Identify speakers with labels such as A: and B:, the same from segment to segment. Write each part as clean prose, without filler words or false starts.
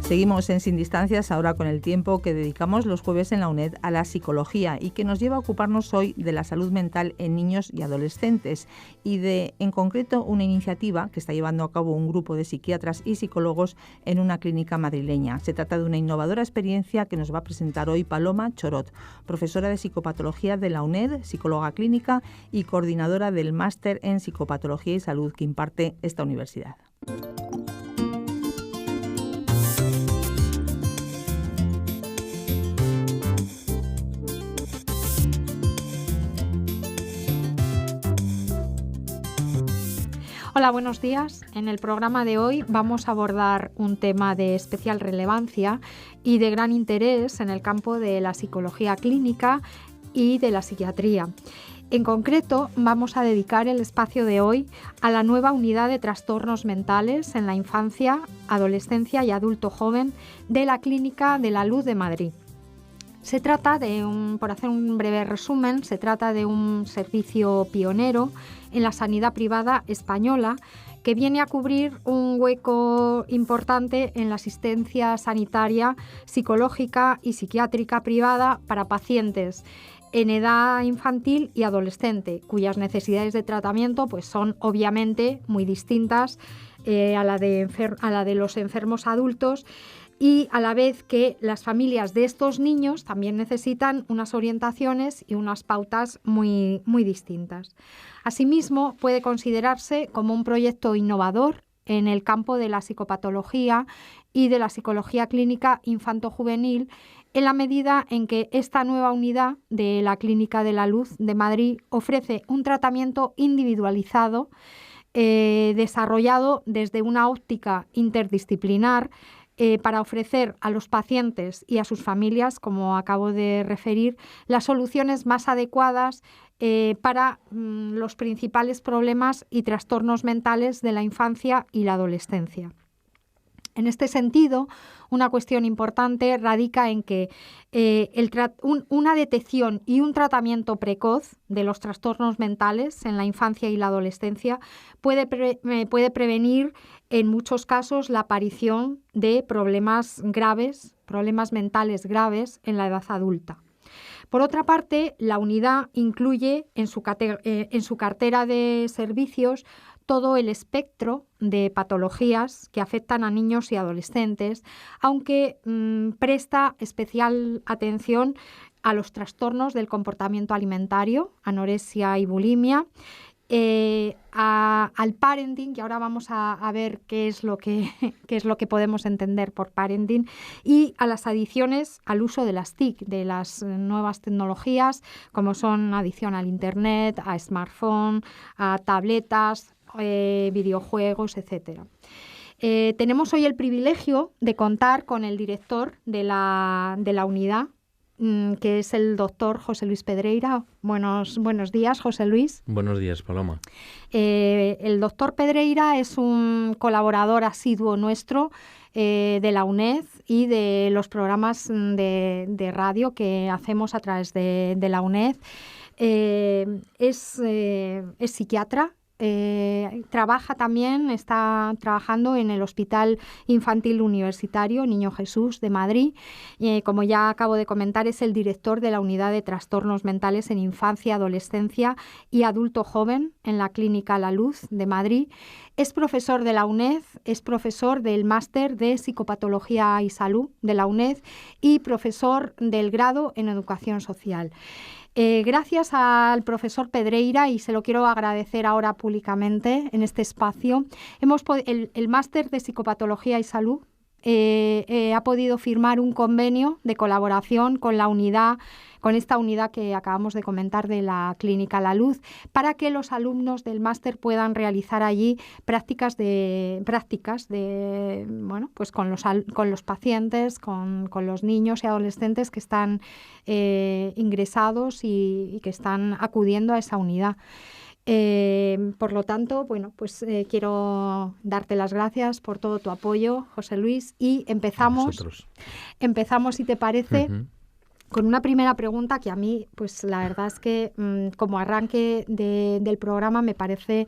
A: Seguimos en Sin Distancias, ahora con el tiempo que dedicamos los jueves en la UNED a la psicología y que nos lleva a ocuparnos hoy de la salud mental en niños y adolescentes y de, en concreto, una iniciativa que está llevando a cabo un grupo de psiquiatras y psicólogos en una clínica madrileña. Se trata de una innovadora experiencia que nos va a presentar hoy Paloma Chorot, profesora de psicopatología de la UNED, psicóloga clínica y coordinadora del máster en psicopatología y salud que imparte esta universidad.
B: Hola, buenos días. En el programa de hoy vamos a abordar un tema de especial relevancia y de gran interés en el campo de la psicología clínica y de la psiquiatría. En concreto, vamos a dedicar el espacio de hoy a la nueva unidad de trastornos mentales en la infancia, adolescencia y adulto joven de la Clínica de la Luz de Madrid. Se trata por hacer un breve resumen, se trata de un servicio pionero en la sanidad privada española que viene a cubrir un hueco importante en la asistencia sanitaria, psicológica y psiquiátrica privada para pacientes en edad infantil y adolescente, cuyas necesidades de tratamiento pues, son obviamente muy distintas a la de los enfermos adultos, y a la vez que las familias de estos niños también necesitan unas orientaciones y unas pautas muy, muy distintas. Asimismo, puede considerarse como un proyecto innovador en el campo de la psicopatología y de la psicología clínica infanto-juvenil, en la medida en que esta nueva unidad de la Clínica de la Luz de Madrid ofrece un tratamiento individualizado, desarrollado desde una óptica interdisciplinar, para ofrecer a los pacientes y a sus familias, como acabo de referir, las soluciones más adecuadas para los principales problemas y trastornos mentales de la infancia y la adolescencia. En este sentido, una cuestión importante radica en que una detección y un tratamiento precoz de los trastornos mentales en la infancia y la adolescencia puede prevenir en muchos casos la aparición de problemas mentales graves en la edad adulta. Por otra parte, la unidad incluye en su cartera de servicios todo el espectro de patologías que afectan a niños y adolescentes, aunque presta especial atención a los trastornos del comportamiento alimentario, anorexia y bulimia, al parenting, y ahora vamos a ver qué es lo que podemos entender por parenting, y a las adicciones al uso de las TIC, de las nuevas tecnologías, como son adicción al internet, a smartphone, a tabletas, videojuegos, etc. Tenemos hoy el privilegio de contar con el director de la unidad, que es el doctor José Luis Pedreira. Buenos días, José Luis.
C: Buenos días, Paloma.
B: El doctor Pedreira es un colaborador asiduo nuestro de la UNED y de los programas de radio que hacemos a través de la UNED. Es psiquiatra. Está trabajando en el Hospital Infantil Universitario Niño Jesús de Madrid. Como ya acabo de comentar, es el director de la Unidad de Trastornos Mentales en Infancia, Adolescencia y Adulto Joven en la Clínica La Luz de Madrid. Es profesor de la UNED, es profesor del máster de Psicopatología y Salud de la UNED y profesor del grado en Educación Social. Gracias al profesor Pedreira, y se lo quiero agradecer ahora públicamente en este espacio, el máster de Psicopatología y Salud ha podido firmar un convenio de colaboración con esta unidad que acabamos de comentar de la Clínica La Luz, para que los alumnos del máster puedan realizar allí prácticas con los pacientes, con los niños y adolescentes que están ingresados y que están acudiendo a esa unidad. Por lo tanto, quiero darte las gracias por todo tu apoyo, José Luis, y empezamos, si te parece, con una primera pregunta que a mí, pues la verdad es que como arranque del programa me parece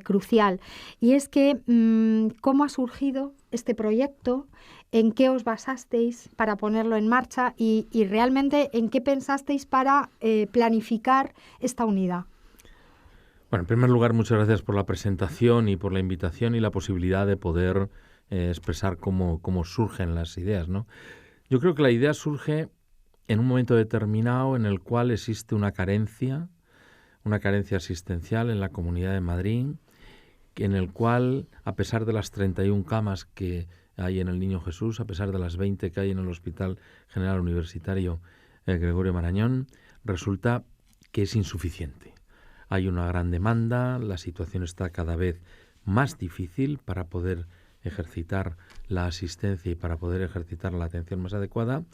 B: crucial, y es que ¿cómo ha surgido este proyecto? en qué os basasteis para ponerlo en marcha y realmente en qué pensasteis para planificar esta unidad.
C: Bueno, en primer lugar, muchas gracias por la presentación y por la invitación y la posibilidad de poder expresar cómo surgen las ideas, ¿no? Yo creo que la idea surge en un momento determinado en el cual existe una carencia asistencial en la Comunidad de Madrid, en el cual, a pesar de las 31 camas que hay en el Niño Jesús, a pesar de las 20 que hay en el Hospital General Universitario Gregorio Marañón, resulta que es insuficiente. Hay una gran demanda, la situación está cada vez más difícil para poder ejercitar la asistencia y para poder ejercitar la atención más adecuada,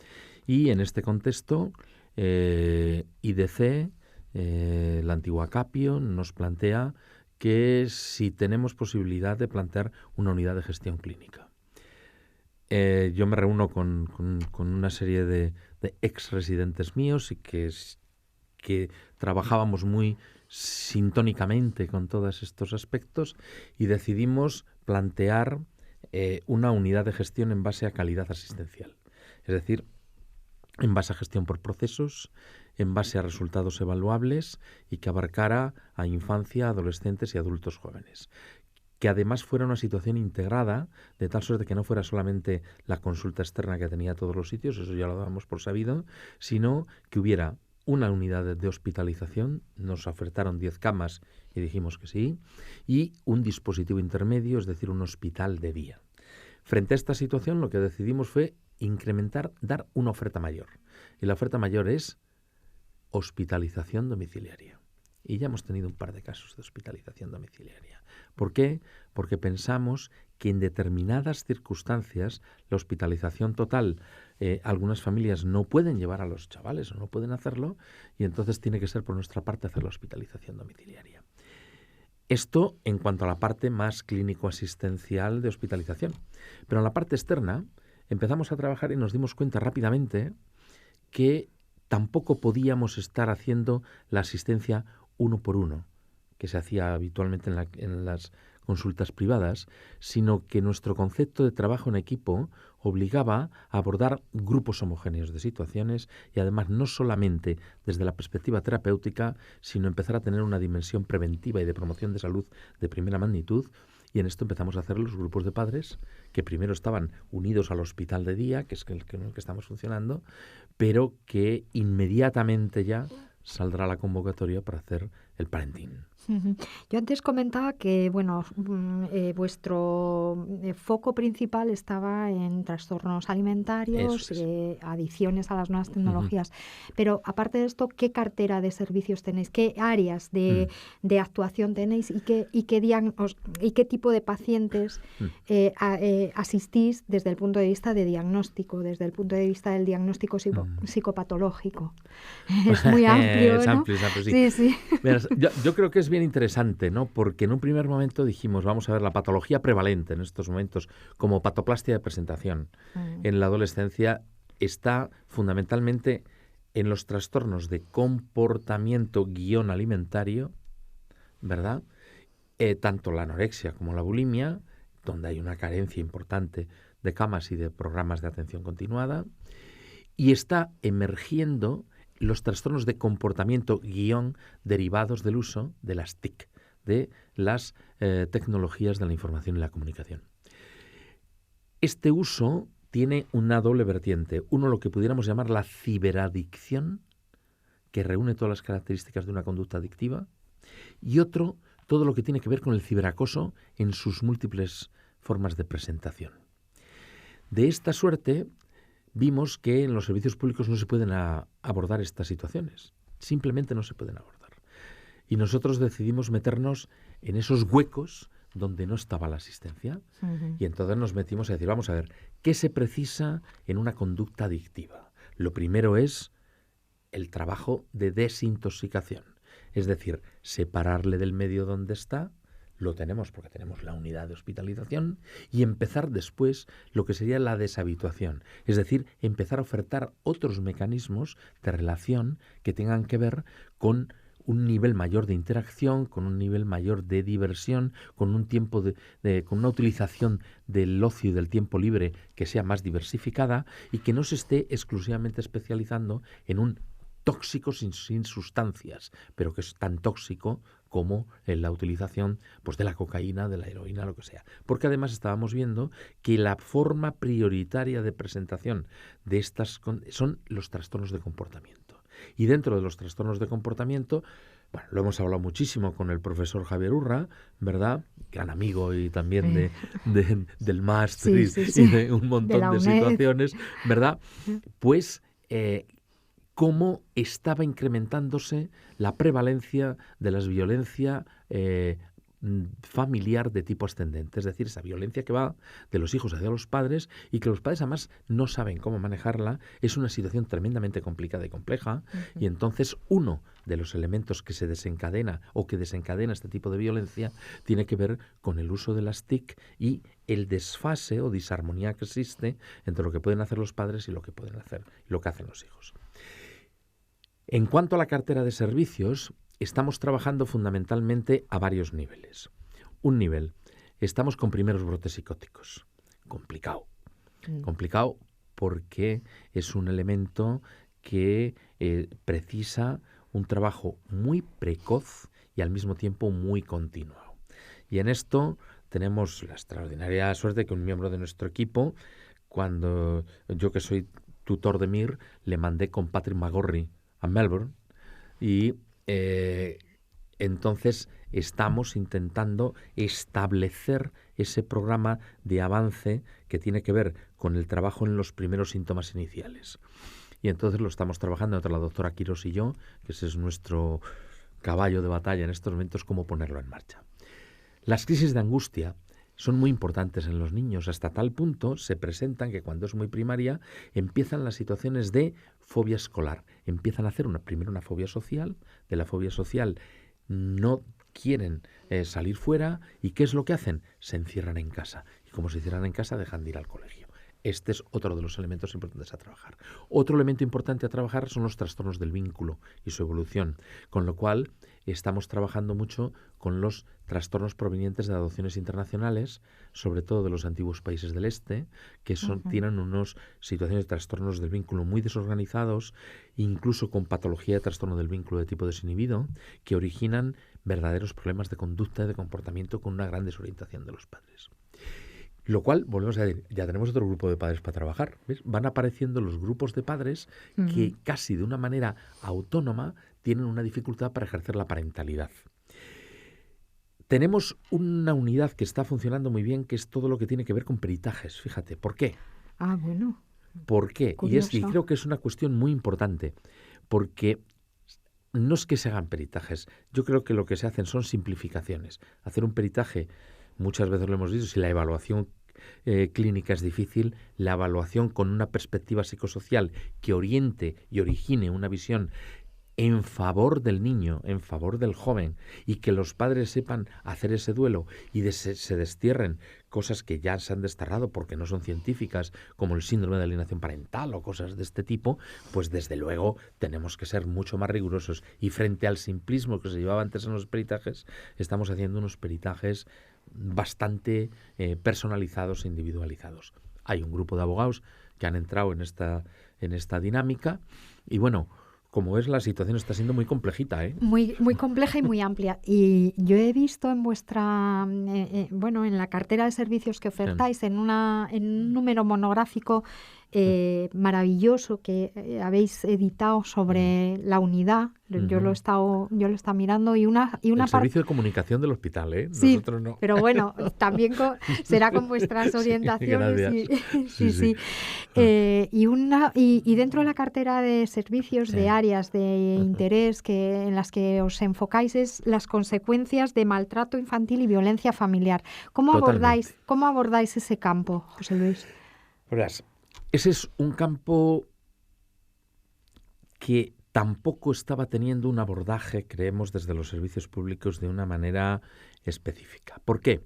C: y en este contexto IDC, la antigua Capio, nos plantea que si tenemos posibilidad de plantear una unidad de gestión clínica. Yo me reúno con una serie de ex-residentes míos y que trabajábamos muy sintónicamente con todos estos aspectos y decidimos plantear una unidad de gestión en base a calidad asistencial. Es decir, en base a gestión por procesos, en base a resultados evaluables y que abarcara a infancia, adolescentes y adultos jóvenes. Que además fuera una situación integrada, de tal suerte que no fuera solamente la consulta externa que tenía todos los sitios, eso ya lo dábamos por sabido, sino que hubiera una unidad de hospitalización, nos ofertaron 10 camas y dijimos que sí, y un dispositivo intermedio, es decir, un hospital de día. Frente a esta situación, lo que decidimos fue incrementar, dar una oferta mayor. Y la oferta mayor es hospitalización domiciliaria. Y ya hemos tenido un par de casos de hospitalización domiciliaria. ¿Por qué? Porque pensamos que en determinadas circunstancias la hospitalización total, algunas familias no pueden llevar a los chavales o no pueden hacerlo, y entonces tiene que ser por nuestra parte hacer la hospitalización domiciliaria. Esto en cuanto a la parte más clínico-asistencial de hospitalización. Pero en la parte externa empezamos a trabajar y nos dimos cuenta rápidamente que tampoco podíamos estar haciendo la asistencia uno por uno, que se hacía habitualmente en las consultas privadas, sino que nuestro concepto de trabajo en equipo obligaba a abordar grupos homogéneos de situaciones y además no solamente desde la perspectiva terapéutica, sino empezar a tener una dimensión preventiva y de promoción de salud de primera magnitud. Y en esto empezamos a hacer los grupos de padres, que primero estaban unidos al hospital de día, que es el que estamos funcionando, pero que inmediatamente ya saldrá la convocatoria para hacer el parenting.
B: Yo antes comentaba que vuestro foco principal estaba en trastornos alimentarios, adicciones a las nuevas tecnologías. Pero aparte de esto, ¿qué cartera de servicios tenéis? ¿Qué áreas de actuación tenéis? ¿Y qué tipo de pacientes asistís desde el punto de vista de diagnóstico, desde el punto de vista del diagnóstico psicopatológico? Es muy amplio,
C: ¿no? Es amplio, sí.
B: Sí.
C: Verás, yo creo que es bien interesante, ¿no? Porque en un primer momento dijimos, vamos a ver la patología prevalente en estos momentos como patoplastia de presentación en la adolescencia está fundamentalmente en los trastornos de comportamiento alimentario, ¿verdad? Tanto la anorexia como la bulimia, donde hay una carencia importante de camas y de programas de atención continuada, y está emergiendo los trastornos de comportamiento derivados del uso de las TIC, de las tecnologías de la información y la comunicación. Este uso tiene una doble vertiente. Uno, lo que pudiéramos llamar la ciberadicción, que reúne todas las características de una conducta adictiva, y otro, todo lo que tiene que ver con el ciberacoso en sus múltiples formas de presentación. De esta suerte, vimos que en los servicios públicos no se pueden abordar estas situaciones. Simplemente no se pueden abordar. Y nosotros decidimos meternos en esos huecos donde no estaba la asistencia. Y entonces nos metimos a decir, vamos a ver, ¿qué se precisa en una conducta adictiva? Lo primero es el trabajo de desintoxicación. Es decir, separarle del medio donde está. Lo tenemos porque tenemos la unidad de hospitalización, y empezar después lo que sería la deshabituación, es decir, empezar a ofertar otros mecanismos de relación que tengan que ver con un nivel mayor de interacción, con un nivel mayor de diversión, con un tiempo con una utilización del ocio y del tiempo libre que sea más diversificada y que no se esté exclusivamente especializando en un tóxico sin sustancias, pero que es tan tóxico como en la utilización pues, de la cocaína, de la heroína, lo que sea. Porque además estábamos viendo que la forma prioritaria de presentación de estas son los trastornos de comportamiento. Y dentro de los trastornos de comportamiento, bueno, lo hemos hablado muchísimo con el profesor Javier Urra, ¿verdad? Gran amigo y también del máster y de un montón de situaciones, ¿verdad? Pues cómo estaba incrementándose la prevalencia de la violencia familiar de tipo ascendente, es decir, esa violencia que va de los hijos hacia los padres y que los padres además no saben cómo manejarla. Es una situación tremendamente complicada y compleja y entonces uno de los elementos que se desencadena o que desencadena este tipo de violencia tiene que ver con el uso de las TIC y el desfase o disarmonía que existe entre lo que pueden hacer los padres y lo que pueden hacer y lo que hacen los hijos. En cuanto a la cartera de servicios, estamos trabajando fundamentalmente a varios niveles. Un nivel, estamos con primeros brotes psicóticos. Complicado. Complicado porque es un elemento que precisa un trabajo muy precoz y al mismo tiempo muy continuado. Y en esto tenemos la extraordinaria suerte que un miembro de nuestro equipo, cuando yo que soy tutor de MIR, le mandé con Patrick McGorry a Melbourne y entonces estamos intentando establecer ese programa de avance que tiene que ver con el trabajo en los primeros síntomas iniciales. Y entonces lo estamos trabajando entre la doctora Quirós y yo, que ese es nuestro caballo de batalla en estos momentos, cómo ponerlo en marcha. Las crisis de angustia son muy importantes en los niños, hasta tal punto se presentan que cuando es muy primaria empiezan las situaciones de fobia escolar. Empiezan a hacer primero una fobia social, de la fobia social no quieren salir fuera y ¿qué es lo que hacen? Se encierran en casa y como se encierran en casa dejan de ir al colegio. Este es otro de los elementos importantes a trabajar. Otro elemento importante a trabajar son los trastornos del vínculo y su evolución, con lo cual estamos trabajando mucho con los trastornos provenientes de adopciones internacionales, sobre todo de los antiguos países del este, que tienen unas situaciones de trastornos del vínculo muy desorganizados, incluso con patología de trastorno del vínculo de tipo desinhibido, que originan verdaderos problemas de conducta y de comportamiento con una gran desorientación de los padres. Lo cual, volvemos a decir, ya tenemos otro grupo de padres para trabajar. ¿Ves? Van apareciendo los grupos de padres que casi de una manera autónoma tienen una dificultad para ejercer la parentalidad. Tenemos una unidad que está funcionando muy bien, que es todo lo que tiene que ver con peritajes. Fíjate, ¿por qué?
B: Ah, bueno.
C: ¿Por qué? Y creo que es una cuestión muy importante, porque no es que se hagan peritajes. Yo creo que lo que se hacen son simplificaciones. Hacer un peritaje, muchas veces lo hemos dicho, si la evaluación clínica es difícil, la evaluación con una perspectiva psicosocial que oriente y origine una visión en favor del niño, en favor del joven, y que los padres sepan hacer ese duelo y se destierren cosas que ya se han desterrado porque no son científicas, como el síndrome de alienación parental o cosas de este tipo, pues desde luego tenemos que ser mucho más rigurosos. Y frente al simplismo que se llevaba antes en los peritajes, estamos haciendo unos peritajes bastante personalizados e individualizados. Hay un grupo de abogados que han entrado en esta dinámica y bueno, como ves, la situación está siendo muy complejita, ¿eh?
B: Muy compleja y muy amplia. Y yo he visto en vuestra, en la cartera de servicios que ofertáis, en un número monográfico maravilloso que habéis editado sobre la unidad. Yo lo he estado mirando y una
C: el servicio de comunicación del hospital, ¿eh?
B: Sí,
C: nosotros no.
B: Pero bueno, también será con vuestras orientaciones. Sí. Y dentro de la cartera de servicios de áreas de interés en las que os enfocáis es las consecuencias de maltrato infantil y violencia familiar. ¿Cómo abordáis ese campo, José Luis?
C: Verás, ese es un campo que tampoco estaba teniendo un abordaje, creemos, desde los servicios públicos de una manera específica. ¿Por qué?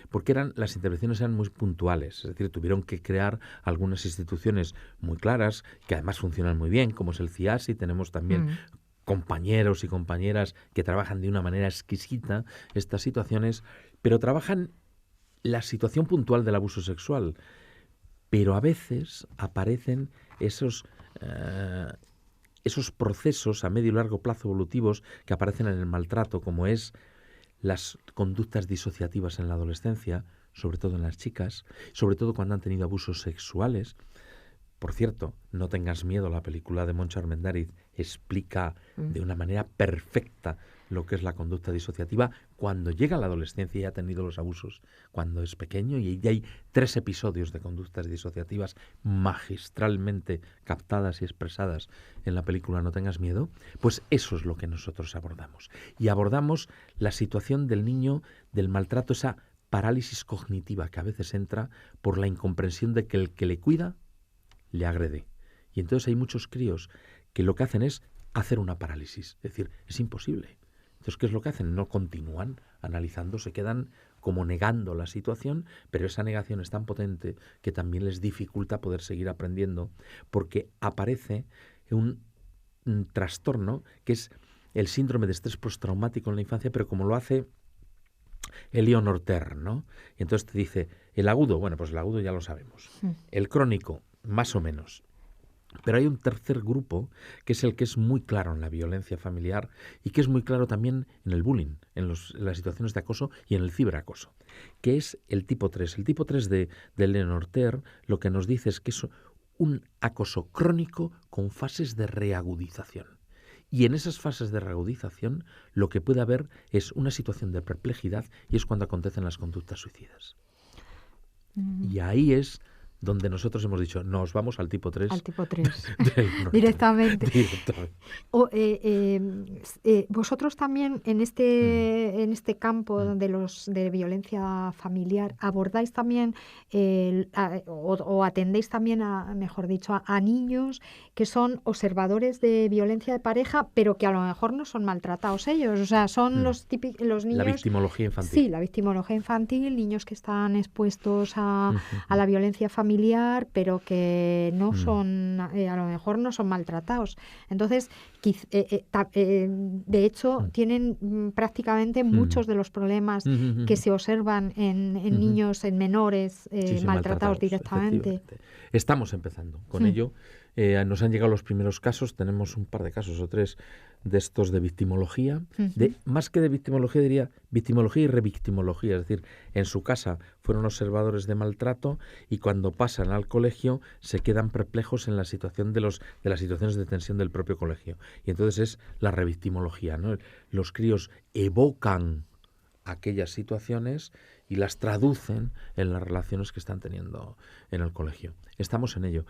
C: Porque las intervenciones eran muy puntuales, es decir, tuvieron que crear algunas instituciones muy claras, que además funcionan muy bien, como es el CIASI, tenemos también compañeros y compañeras que trabajan de una manera exquisita estas situaciones, pero trabajan la situación puntual del abuso sexual. Pero a veces aparecen esos procesos a medio y largo plazo evolutivos que aparecen en el maltrato, como es las conductas disociativas en la adolescencia, sobre todo en las chicas, sobre todo cuando han tenido abusos sexuales. Por cierto, no tengas miedo, la película de Moncho Armendáriz explica de una manera perfecta lo que es la conducta disociativa cuando llega a la adolescencia y ha tenido los abusos cuando es pequeño, y hay 3 episodios de conductas disociativas magistralmente captadas y expresadas en la película No tengas miedo. Pues eso es lo que nosotros abordamos. Y abordamos la situación del niño, del maltrato, esa parálisis cognitiva que a veces entra por la incomprensión de que el que le cuida le agrede. Y entonces hay muchos críos que lo que hacen es hacer una parálisis. Es decir, es imposible. Entonces, ¿qué es lo que hacen? No continúan analizando, se quedan como negando la situación, pero esa negación es tan potente que también les dificulta poder seguir aprendiendo, porque aparece un trastorno que es el síndrome de estrés postraumático en la infancia, pero como lo hace Eleanor Terr, ¿no? Y entonces te dice, el agudo, bueno, pues el agudo ya lo sabemos. El crónico, más o menos. Pero hay un tercer grupo, que es el que es muy claro en la violencia familiar y que es muy claro también en el bullying, en las situaciones de acoso y en el ciberacoso, que es el tipo 3. El tipo 3 de Eleanor Terr lo que nos dice es que es un acoso crónico con fases de reagudización. Y en esas fases de reagudización lo que puede haber es una situación de perplejidad, y es cuando acontecen las conductas suicidas. Y ahí es donde nosotros hemos dicho, nos vamos al tipo 3.
B: Al tipo 3, directamente. Vosotros también en este campo de violencia familiar abordáis también o atendéis también mejor dicho, a niños que son observadores de violencia de pareja, pero que a lo mejor no son maltratados ellos. O sea, son los niños...
C: La victimología infantil.
B: Sí, la victimología infantil, niños que están expuestos a la violencia familiar, pero que no son, a lo mejor no son maltratados. Entonces, de hecho, tienen prácticamente muchos de los problemas que se observan en niños, en menores maltratados directamente.
C: Estamos empezando con ello. Nos han llegado los primeros casos, tenemos un par de casos o 3 de estos de victimología, más que de victimología diría victimología y revictimología, es decir, en su casa fueron observadores de maltrato y cuando pasan al colegio se quedan perplejos en la situación de las situaciones de tensión del propio colegio. Y entonces es la revictimología, ¿no? Los críos evocan aquellas situaciones y las traducen en las relaciones que están teniendo en el colegio. Estamos en ello.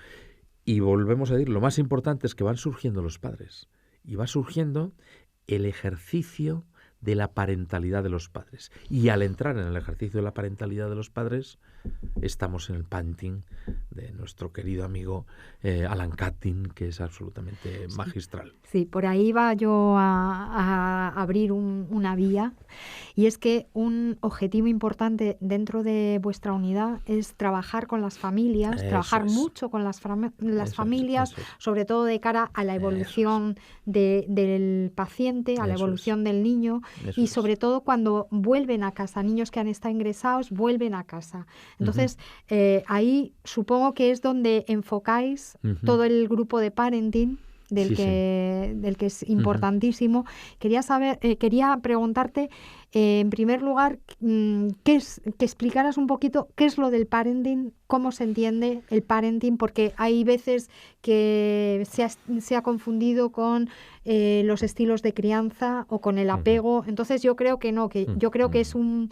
C: Y volvemos a decir, lo más importante es que van surgiendo los padres y va surgiendo el ejercicio de la parentalidad de los padres. Y al entrar en el ejercicio de la parentalidad de los padres, estamos en el parenting de nuestro querido amigo Alan Catting, que es absolutamente magistral.
B: Sí, por ahí va yo a abrir una vía, y es que un objetivo importante dentro de vuestra unidad es trabajar con las familias, trabajar mucho con las familias, sobre todo de cara a la evolución del paciente, a la evolución del niño, y sobre todo cuando vuelven a casa, niños que han estado ingresados vuelven a casa. Entonces, ahí supongo que es donde enfocáis todo el grupo de parenting, del que es importantísimo. Quería preguntarte, en primer lugar, que explicaras un poquito qué es lo del parenting, cómo se entiende el parenting, porque hay veces que se ha confundido con los estilos de crianza o con el apego. Entonces yo creo que no, yo creo que es un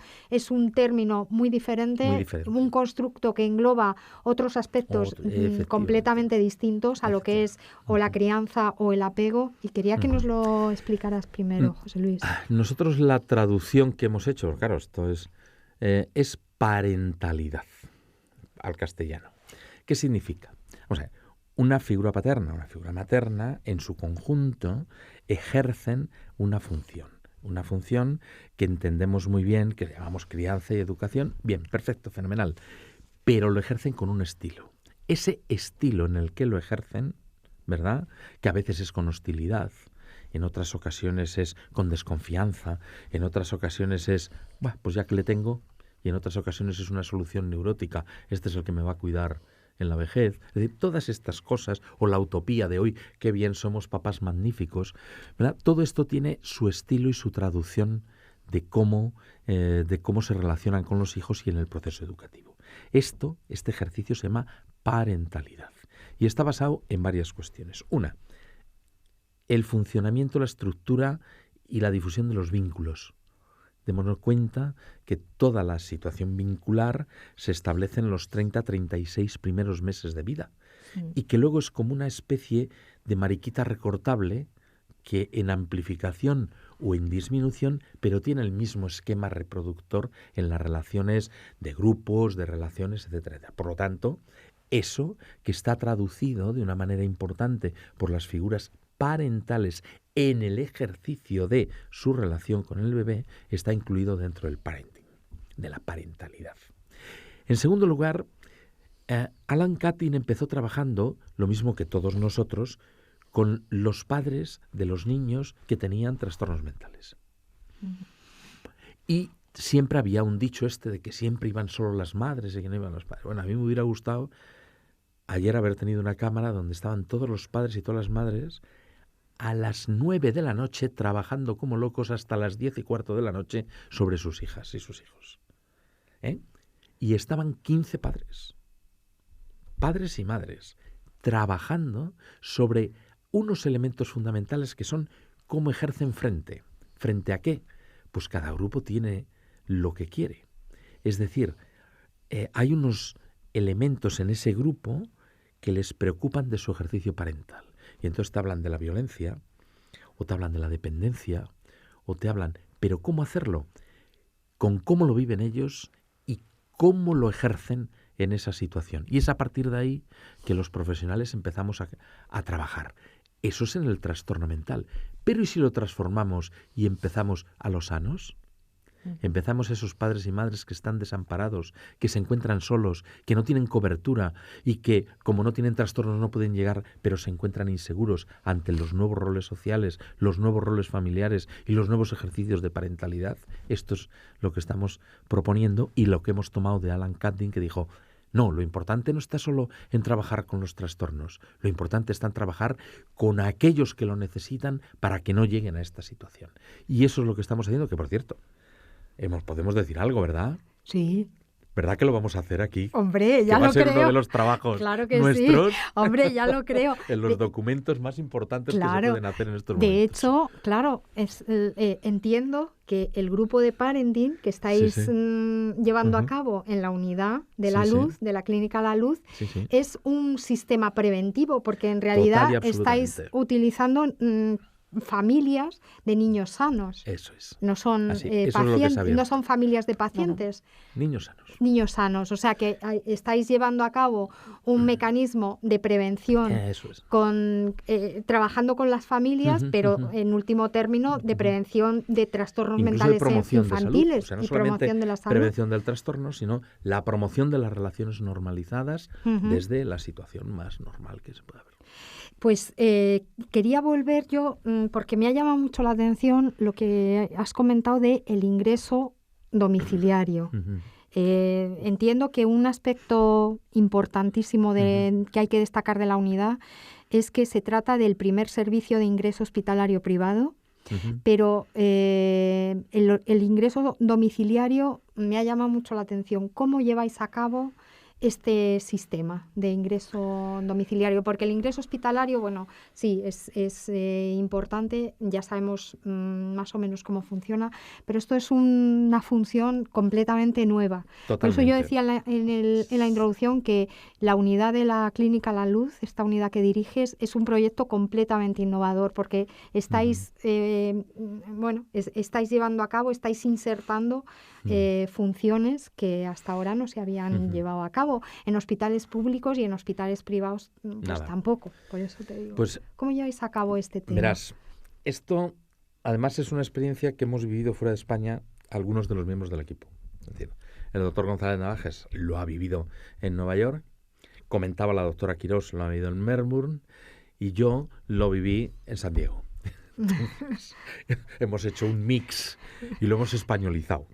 B: término muy diferente, un constructo que engloba otros aspectos completamente distintos a lo que es o la crianza o el apego, y quería que nos lo explicaras primero, José Luis.
C: Nosotros la traducción que hemos hecho, claro, esto es parentalidad al castellano. ¿Qué significa? O sea, una figura paterna, una figura materna, en su conjunto, ejercen una función que entendemos muy bien, que llamamos crianza y educación. Bien, perfecto, fenomenal. Pero lo ejercen con un estilo. Ese estilo en el que lo ejercen, ¿verdad?, que a veces es con hostilidad en otras ocasiones es con desconfianza, en otras ocasiones es, pues ya que le tengo, y en otras ocasiones es una solución neurótica, este es el que me va a cuidar en la vejez. Es decir, todas estas cosas, o la utopía de hoy, qué bien somos papás magníficos, ¿verdad? Todo esto tiene su estilo y su traducción de cómo se relacionan con los hijos y en el proceso educativo. Este ejercicio se llama parentalidad y está basado en varias cuestiones. Una, el funcionamiento, la estructura y la difusión de los vínculos. Démonos cuenta que toda la situación vincular se establece en los 30-36 primeros meses de vida y que luego es como una especie de mariquita recortable que en amplificación o en disminución, pero tiene el mismo esquema reproductor en las relaciones de grupos, de relaciones, etcétera. Por lo tanto, eso que está traducido de una manera importante por las figuras parentales en el ejercicio de su relación con el bebé, está incluido dentro del parenting, de la parentalidad. En segundo lugar, Alan Catting empezó trabajando, lo mismo que todos nosotros, con los padres de los niños que tenían trastornos mentales. Y siempre había un dicho de que siempre iban solo las madres y que no iban los padres. Bueno, a mí me hubiera gustado ayer haber tenido una cámara donde estaban todos los padres y todas las madres a las 9 de la noche trabajando como locos hasta las 10:15 de la noche sobre sus hijas y sus hijos. Y estaban 15 padres y madres, trabajando sobre unos elementos fundamentales que son cómo ejercen frente. ¿Frente a qué? Pues cada grupo tiene lo que quiere. Es decir, hay unos elementos en ese grupo que les preocupan de su ejercicio parental. Y entonces te hablan de la violencia, o te hablan de la dependencia, o te hablan, pero ¿cómo hacerlo? Con cómo lo viven ellos y cómo lo ejercen en esa situación. Y es a partir de ahí que los profesionales empezamos a trabajar. Eso es en el trastorno mental. Pero ¿y si lo transformamos y empezamos a los sanos? Empezamos esos padres y madres que están desamparados, que se encuentran solos, que no tienen cobertura y que, como no tienen trastornos, no pueden llegar, pero se encuentran inseguros ante los nuevos roles sociales, los nuevos roles familiares y los nuevos ejercicios de parentalidad. Esto es lo que estamos proponiendo y lo que hemos tomado de Alan Catting, que dijo: no, lo importante no está solo en trabajar con los trastornos, lo importante está en trabajar con aquellos que lo necesitan para que no lleguen a esta situación. Y eso es lo que estamos haciendo, que por cierto, podemos decir algo, ¿verdad?
B: Sí.
C: ¿Verdad que lo vamos a hacer aquí?
B: Hombre, ya
C: que va
B: lo
C: a ser
B: creo.
C: Uno de los trabajos
B: claro que
C: nuestros.
B: Sí. Hombre, ya lo creo.
C: En los documentos más importantes que se pueden hacer en estos momentos.
B: De hecho, claro, entiendo que el grupo de parenting que estáis llevando a cabo en la unidad de La Luz, de la Clínica La Luz, es un sistema preventivo, porque en realidad estáis utilizando familias de niños sanos.
C: Eso es.
B: No son pacientes, no son familias de pacientes.
C: No. Niños sanos.
B: Niños sanos. O sea que estáis llevando a cabo un mecanismo de prevención.
C: Eso es.
B: Trabajando con las familias, pero en último término de prevención de trastornos mentales infantiles.
C: O sea, no
B: y promoción de la salud.
C: Prevención del trastorno, sino la promoción de las relaciones normalizadas desde la situación más normal que se pueda ver.
B: Pues quería volver yo, porque me ha llamado mucho la atención lo que has comentado de el ingreso domiciliario. Entiendo que un aspecto importantísimo que hay que destacar de la unidad es que se trata del primer servicio de ingreso hospitalario privado, pero el ingreso domiciliario me ha llamado mucho la atención. ¿Cómo lleváis a cabo este sistema de ingreso domiciliario? Porque el ingreso hospitalario, bueno, sí, es importante, ya sabemos más o menos cómo funciona, pero esto es una función completamente nueva.
C: Totalmente.
B: Por eso yo decía en la introducción que la unidad de la Clínica La Luz, esta unidad que diriges, es un proyecto completamente innovador, porque estáis, estáis llevando a cabo, estáis insertando funciones que hasta ahora no se habían llevado a cabo en hospitales públicos y en hospitales privados, pues tampoco. Por eso te digo,
C: pues,
B: ¿cómo lleváis a cabo este tema?
C: Verás, esto además es una experiencia que hemos vivido fuera de España algunos de los miembros del equipo. Es decir, el doctor González Navajes lo ha vivido en Nueva York, comentaba la doctora Quirós, lo ha vivido en Melbourne, y yo lo viví en San Diego. Hemos hecho un mix y lo hemos españolizado.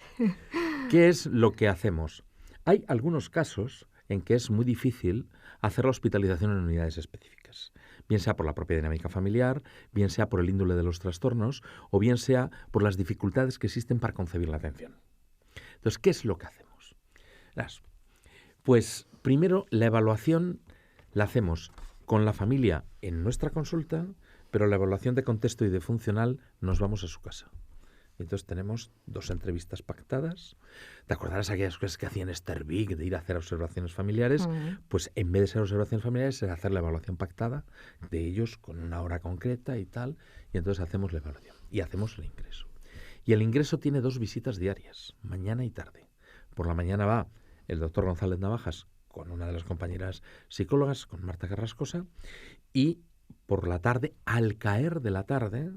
C: ¿Qué es lo que hacemos? Hay algunos casos en que es muy difícil hacer la hospitalización en unidades específicas, bien sea por la propia dinámica familiar, bien sea por el índole de los trastornos o bien sea por las dificultades que existen para concebir la atención. Entonces, ¿qué es lo que hacemos? Pues primero la evaluación la hacemos con la familia en nuestra consulta, pero la evaluación de contexto y de funcional nos vamos a su casa. Entonces tenemos 2 entrevistas pactadas. ¿Te acordarás aquellas cosas que hacían Esther Vick de ir a hacer observaciones familiares? Pues en vez de ser observaciones familiares, es hacer la evaluación pactada de ellos con una hora concreta y tal. Y entonces hacemos la evaluación y hacemos el ingreso. Y el ingreso tiene 2 visitas diarias, mañana y tarde. Por la mañana va el doctor González Navajas con una de las compañeras psicólogas, con Marta Carrascosa, y por la tarde, al caer de la tarde,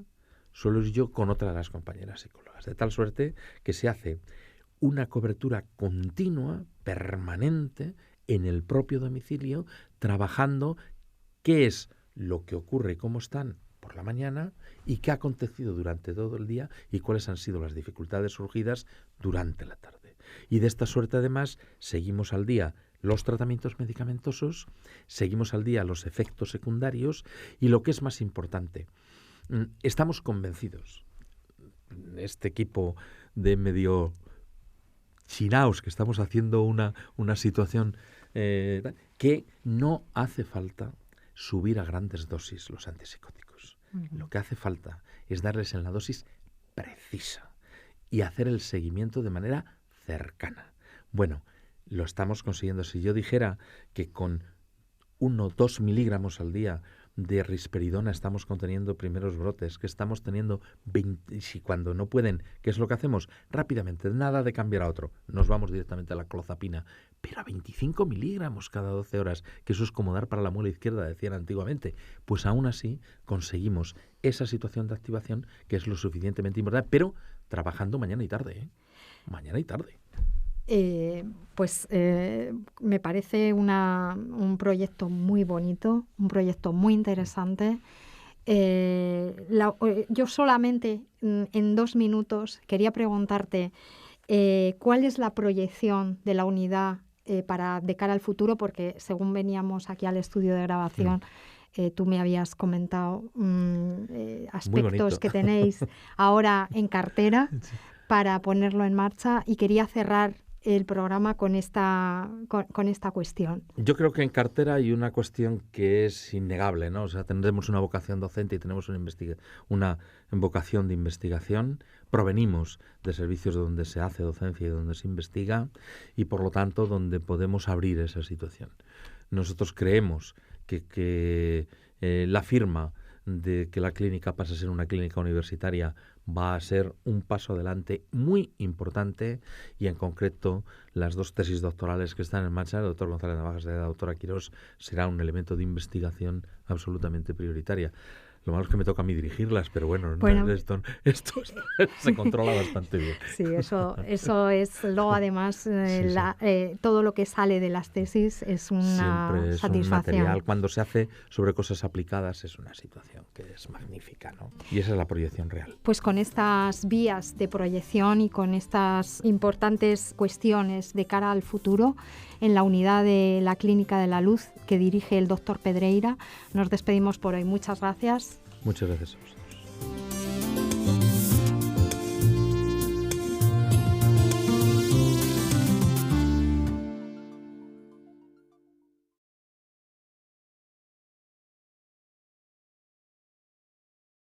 C: suelo ir yo con otra de las compañeras psicólogas, de tal suerte que se hace una cobertura continua, permanente, en el propio domicilio, trabajando qué es lo que ocurre y cómo están por la mañana y qué ha acontecido durante todo el día y cuáles han sido las dificultades surgidas durante la tarde. Y de esta suerte, además, seguimos al día los tratamientos medicamentosos, seguimos al día los efectos secundarios y, lo que es más importante, estamos convencidos, este equipo de medio chinaos que estamos haciendo una situación que no hace falta subir a grandes dosis los antipsicóticos. Lo que hace falta es darles en la dosis precisa y hacer el seguimiento de manera cercana. Bueno, lo estamos consiguiendo. Si yo dijera que con 1 o 2 miligramos al día de risperidona estamos conteniendo primeros brotes, que estamos teniendo 20, si cuando no pueden, ¿qué es lo que hacemos? Rápidamente, nada de cambiar a otro, nos vamos directamente a la clozapina, pero a 25 miligramos cada 12 horas, que eso es como dar para la muela izquierda, decían antiguamente. Pues aún así conseguimos esa situación de activación que es lo suficientemente importante, pero trabajando mañana y tarde, ¿eh? Mañana y tarde.
B: Me parece un proyecto muy bonito, un proyecto muy interesante. Yo solamente en 2 minutos quería preguntarte cuál es la proyección de la unidad de cara al futuro, porque según veníamos aquí al estudio de grabación, tú me habías comentado aspectos que tenéis ahora en cartera para ponerlo en marcha, y quería cerrar el programa con esta cuestión.
C: Yo creo que en cartera hay una cuestión que es innegable, ¿no? O sea, tendremos una vocación docente y tenemos una vocación de investigación. Provenimos de servicios donde se hace docencia y donde se investiga y, por lo tanto, donde podemos abrir esa situación. Nosotros creemos que la firma de que la clínica pase a ser una clínica universitaria va a ser un paso adelante muy importante, y en concreto las 2 tesis doctorales que están en marcha, el doctor González Navajas y la doctora Quirós, será un elemento de investigación absolutamente prioritaria. Lo malo es que me toca a mí dirigirlas, pero bueno. Esto se controla bastante bien.
B: Sí, eso es luego, además, todo lo que sale de las tesis es una
C: siempre es
B: satisfacción.
C: Un material, cuando se hace sobre cosas aplicadas, es una situación que es magnífica, ¿no? Y esa es la proyección real.
B: Pues con estas vías de proyección y con estas importantes cuestiones de cara al futuro, en la unidad de la Clínica de la Luz que dirige el doctor Pedreira, nos despedimos por hoy. Muchas gracias.
C: Muchas gracias a vosotros.